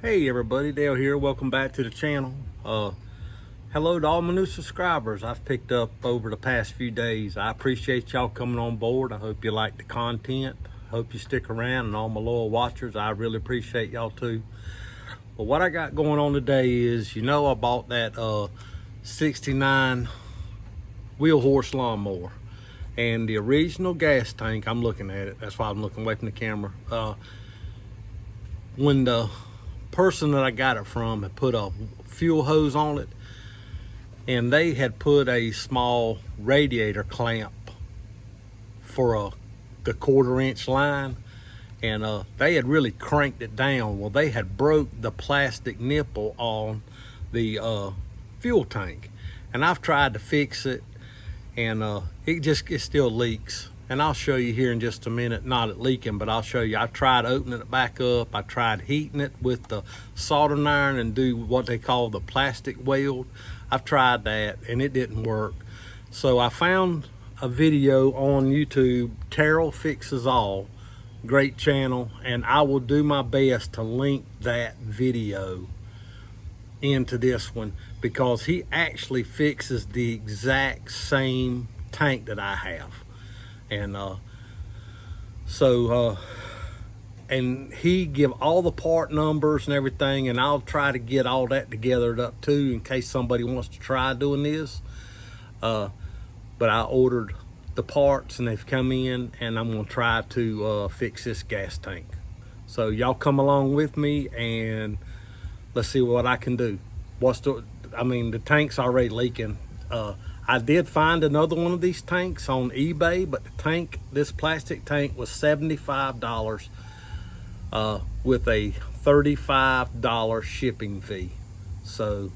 Hey everybody, Dale here. Welcome back to the channel. Hello to all my new subscribers I've picked up over the past few days. I appreciate y'all coming on board. I hope you like the content. Hope you stick around, and all my loyal watchers, I really appreciate y'all too. But what I got going on today is, I bought that 69 wheel horse lawnmower, and the original gas tank, I'm looking at it, that's why I'm looking away from the camera. When the person that I got it from had put a fuel hose on it, and they had put a small radiator clamp for the 1/4-inch line, and they had really cranked it down. Well, they had broke the plastic nipple on the fuel tank, and I've tried to fix it, and it still leaks. And I'll show you here in just a minute, not it leaking, but I'll show you. I tried opening it back up. I tried heating it with the soldering iron and do what they call the plastic weld. I've tried that and it didn't work. So I found a video on YouTube, Terrell Fixes All, great channel, and I will do my best to link that video into this one, because he actually fixes the exact same tank that I have. And and he give all the part numbers and everything, and I'll try to get all that together up too, in case somebody wants to try doing this. But I ordered the parts and they've come in, and I'm gonna try to fix this gas tank. So y'all come along with me and let's see what I can do. The tank's already leaking. I did find another one of these tanks on eBay, but this plastic tank was $75 with a $35 shipping fee. So,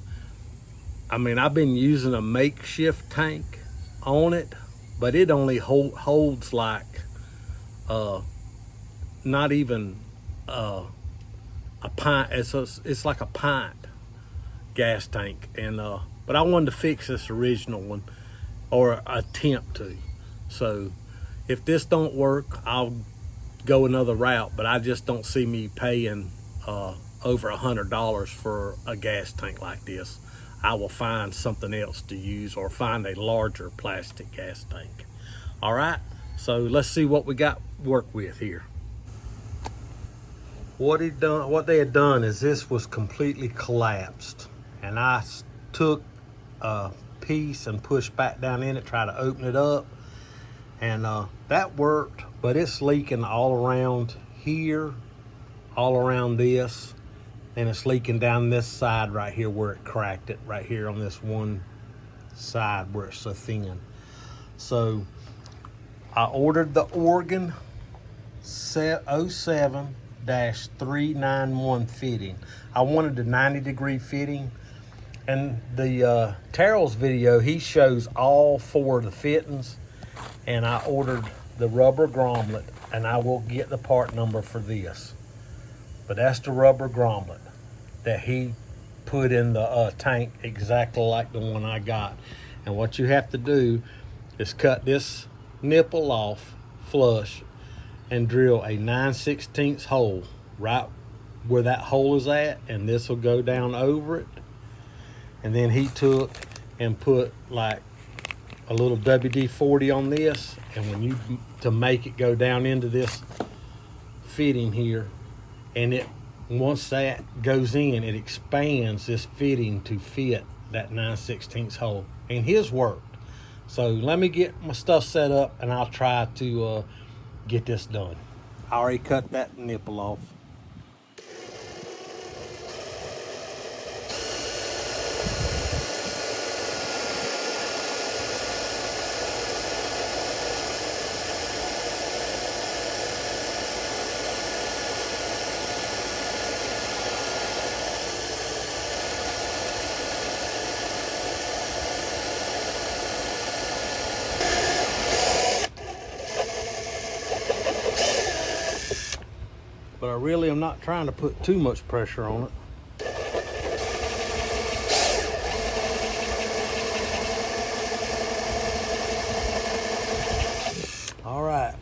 I've been using a makeshift tank on it, but it only holds like not even a pint. It's like a pint gas tank, and but I wanted to fix this original one, or attempt to. So if this don't work, I'll go another route, but I just don't see me paying over $100 for a gas tank like this. I will find something else to use, or find a larger plastic gas tank. All right, so let's see what we got to work with here. What they had done is, this was completely collapsed, and I took a piece and pushed back down in it, try to open it up, and that worked. But it's leaking all around here, all around this, and it's leaking down this side right here where it cracked it, right here on this one side where it's so thin. So I ordered the Oregon 07-391 fitting. I wanted the 90-degree fitting. And the Terrell's video, he shows all 4 of the fittings, and I ordered the rubber grommet, and I will get the part number for this. But that's the rubber grommet that he put in the tank, exactly like the one I got. And what you have to do is cut this nipple off flush and drill a 9/16 hole right where that hole is at, and this will go down over it. And then he took and put like a little WD-40 on this, and to make it go down into this fitting here, and once that goes in, it expands this fitting to fit that 9/16 hole. And his worked. So let me get my stuff set up, and I'll try to get this done. I already cut that nipple off. But I really am not trying to put too much pressure on it. All right.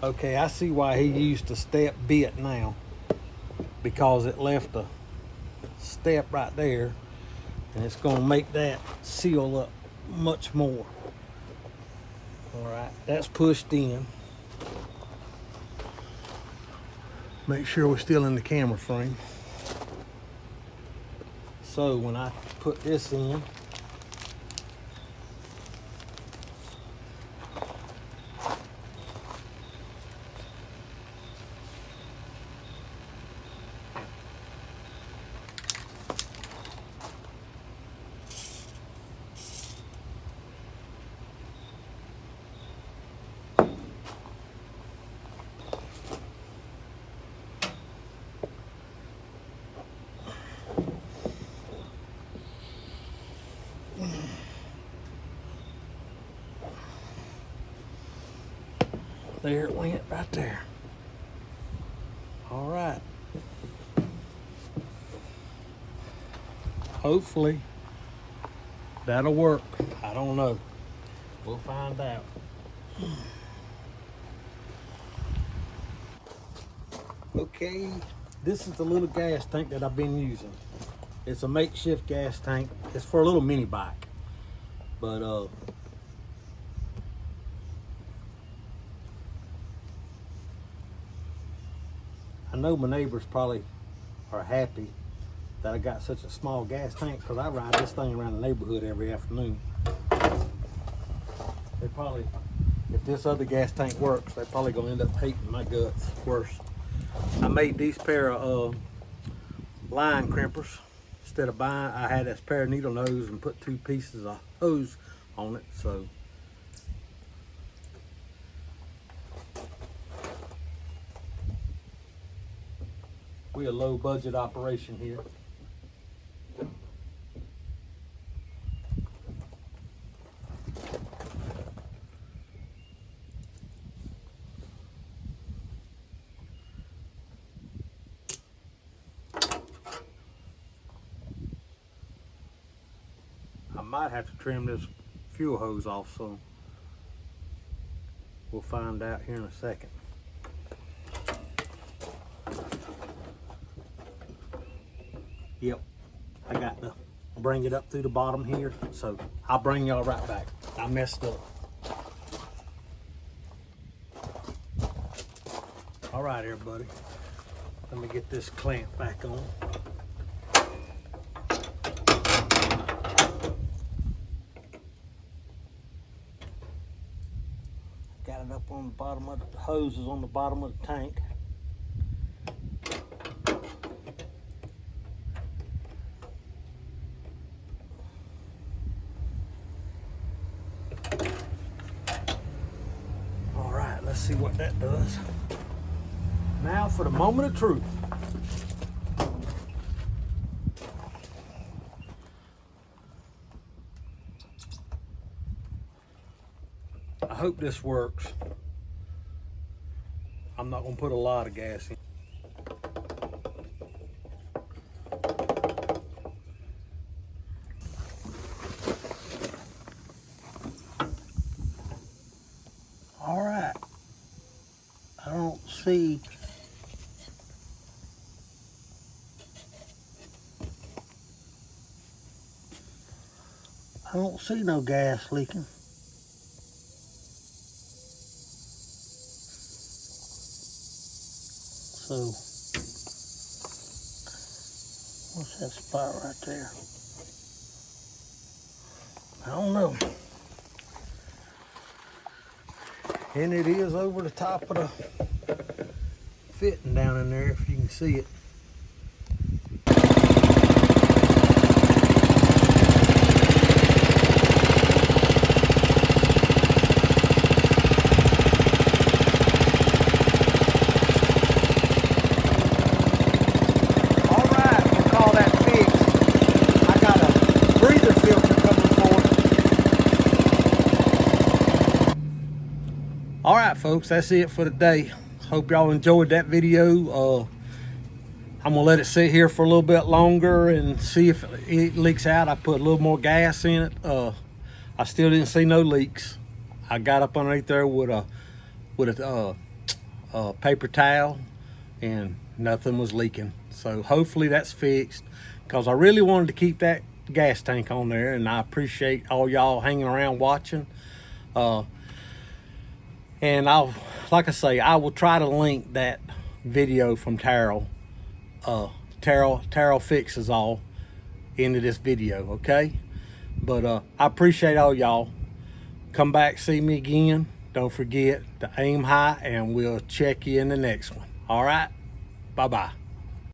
Okay, I see why he used a step bit now, because it left a step right there, and it's going to make that seal up much more. All right, that's pushed in. Make sure we're still in the camera frame. So when I put this in, there it went right there. All right. Hopefully that'll work. I don't know. We'll find out. Okay, this is the little gas tank that I've been using. It's a makeshift gas tank. It's for a little mini bike. But I know my neighbors probably are happy that I got such a small gas tank, because I ride this thing around the neighborhood every afternoon. They probably, if this other gas tank works, they're probably gonna end up hating my guts worse. I made these pair of line crimpers. Instead of buying, I had this pair of needle nose and put 2 pieces of hose on it. So we're a low budget operation here. I might have to trim this fuel hose off, so we'll find out here in a second. Yep, I got to bring it up through the bottom here, so I'll bring y'all right back. I messed up. All right, everybody, let me get this clamp back on. Got it up on the bottom of the hoses on the bottom of the tank. All right, let's see what that does. Now for the moment of truth. I hope this works. I'm not gonna put a lot of gas in. All right. I don't see. I don't see no gas leaking. So, what's that spot right there? I don't know. And it is over the top of the fitting down in there, if you can see it. All right, folks, that's it for today. Hope y'all enjoyed that video. I'm gonna let it sit here for a little bit longer and see if it leaks out. I put a little more gas in it. I still didn't see no leaks. I got up underneath there with a paper towel, and nothing was leaking. So hopefully that's fixed, because I really wanted to keep that gas tank on there, and I appreciate all y'all hanging around watching. And like I say, I will try to link that video from Terrell. Terrell Fixes All into this video, okay? But I appreciate all y'all. Come back, see me again. Don't forget to aim high, and we'll check you in the next one. All right? Bye-bye.